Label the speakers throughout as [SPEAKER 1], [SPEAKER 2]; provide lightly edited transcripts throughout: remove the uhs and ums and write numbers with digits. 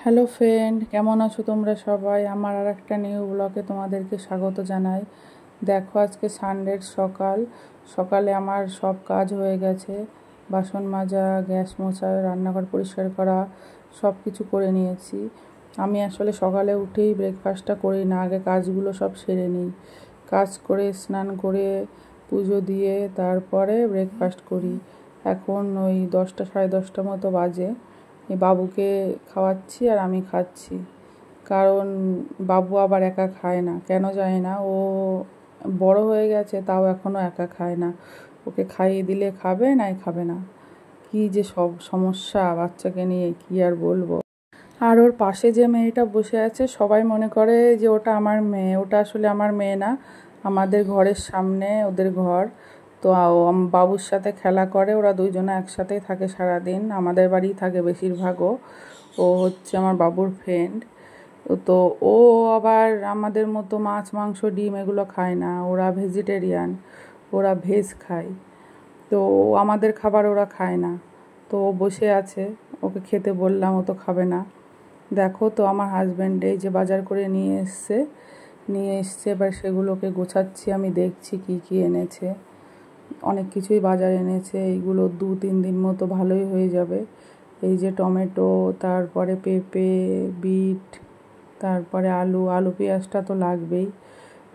[SPEAKER 1] Hello friend, কেমন আছো তোমরা সবাই? আমার আর একটা নিউ ব্লগে তোমাদেরকে স্বাগত জানাই। দেখো, আজকে সানডের সকালে আমার সব কাজ হয়ে গেছে। বাসন মাজা, গ্যাস মোছা, রান্নাঘর পরিষ্কার করা, সব কিছু করে নিয়েছি। আমি আসলে সকালে উঠেই ব্রেকফাস্টটা করি না, আগে কাজগুলো সব সেরে নিই। কাজ করে স্নান করে পুজো দিয়ে তারপরে ব্রেকফাস্ট করি। এখন ওই 10টা সাড়ে 10টা মতো বাজে। এই বাবুকে খাওয়াচ্ছি আর আমি খাচ্ছি, কারণ বাবু আবার একা খায় না, কেন জানি না। ও বড় হয়ে গেছে, তাও এখনও একা খায় না। ওকে খাইয়ে দিলে খাবে, নাই খাবে না। কি যে সব সমস্যা বাচ্চাকে নিয়ে, কি আর বলবো। আর ওর পাশে যে মেয়েটা বসে আছে, সবাই মনে করে যে ওটা আমার মেয়ে। ওটা আসলে আমার মেয়ে না, আমাদের ঘরের সামনে ওদের ঘর। তো বাবুর সাথে খেলা করে, ওরা দুইজনে একসাথেই থাকে সারাদিন। আমাদের বাড়িই থাকে বেশিরভাগও। ও হচ্ছে আমার বাবুর ফ্রেন্ড। তো ও আবার আমাদের মতো মাছ, মাংস, ডিম এগুলো খায় না। ওরা ভেজিটেরিয়ান, ওরা ভেজ খায়। তো আমাদের খাবার ওরা খায় না। তো ও বসে আছে, ওকে খেতে বললাম, ও তো খাবে না। দেখো তো, আমার হাজব্যান্ড এই যে বাজার করে নিয়ে এসছে, এবার সেগুলোকে গোছাচ্ছি। আমি দেখছি কি কি এনেছে। অনেক কিছুই বাজার এনেছে, এইগুলো 2-3 দিন মতো ভালোই হয়ে যাবে। এই যে টমেটো, তারপরে পেঁপে, বিট, তারপরে আলু পেঁয়াজটা তো লাগবেই।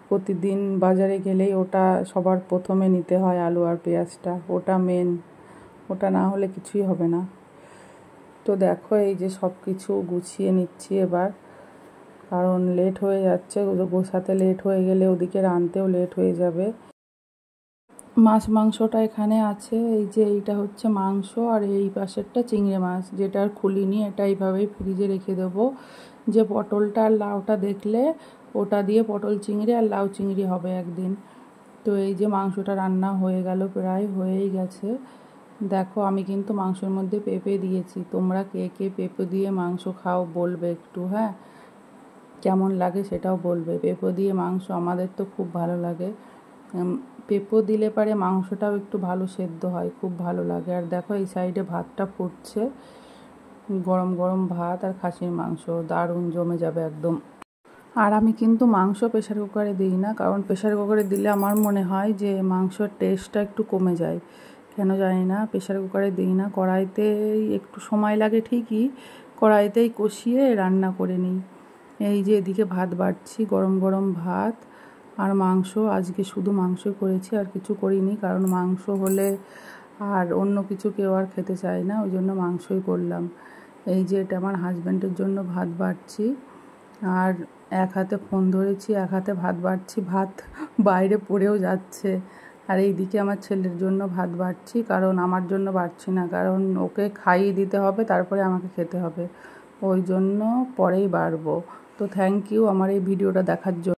[SPEAKER 1] প্রতিদিন বাজারে গেলেই ওটা সবার প্রথমে নিতে হয়, আলু আর পেঁয়াজটা। ওটা মেন, ওটা না হলে কিছুই হবে না। তো দেখো, এই যে সব কিছু গুছিয়ে নিচ্ছি এবার, কারণ লেট হয়ে যাচ্ছে। গোছাতে লেট হয়ে গেলে ওদিকে রাঁধতেও লেট হয়ে যাবে। মাংসটা এখানে আছে। এই যে এইটা হচ্ছে মাংস, আর এই পাশেরটা চিংড়ি মাছ, যেটা আর খুলিনি। এটা এইভাবেই ফ্রিজে রেখে দেবো। যে পটলটা আর লাউটা দেখলে, ওটা দিয়ে পটল চিংড়ি আর লাউ চিংড়ি হবে একদিন। তো এই যে মাংসটা রান্না হয়ে গেল, প্রায় হয়েই গেছে। দেখো, আমি কিন্তু মাংসের মধ্যে পেঁপে দিয়েছি। তোমরা কে কে পেঁপে দিয়ে মাংস খাও বলবে একটু, হ্যাঁ? কেমন লাগে সেটাও বলবে। পেঁপে দিয়ে মাংস আমাদের তো খুব ভালো লাগে। পেঁপে দিলে পারে মাংসটাও একটু ভালো সেদ্ধ হয়, খুব ভালো লাগে। আর দেখো, এই সাইডে ভাতটা ফুটছে, গরম গরম ভাত আর খাসির মাংস, দারুণ জমে যাবে একদম। আর আমি কিন্তু মাংস প্রেশার কুকারে দিই না, কারণ প্রেশার কুকারে দিলে আমার মনে হয় যে মাংসর টেস্টটা একটু কমে যায়। কেন জানি না, প্রেশার কুকারে দিই না। কড়াইতেই একটু সময় লাগে ঠিকই, কড়াইতেই কষিয়ে রান্না করে নিই। এই যে এদিকে ভাত বাড়ছি, গরম গরম ভাত আর মাংস। আজকে শুধু মাংসই করেছি, আর কিছু করিনি, কারণ মাংস হলে আর অন্য কিছু কেউ আর খেতে চায় না, ওই জন্য মাংসই করলাম। এই যে এটা আমার হাজব্যান্ডের জন্য ভাত বাড়ছি, আর এক হাতে ফোন ধরেছি, এক হাতে ভাত বাড়ছি। ভাত বাইরে পড়েও যাচ্ছে। আর এইদিকে আমার ছেলের জন্য ভাত বাড়ছি, কারণ আমার জন্য বাড়ছি না, কারণ ওকে খাইয়ে দিতে হবে, তারপরে আমাকে খেতে হবে। ওই জন্য পরেই বাড়বো। তো থ্যাংক ইউ আমার এই ভিডিওটা দেখার জন্য।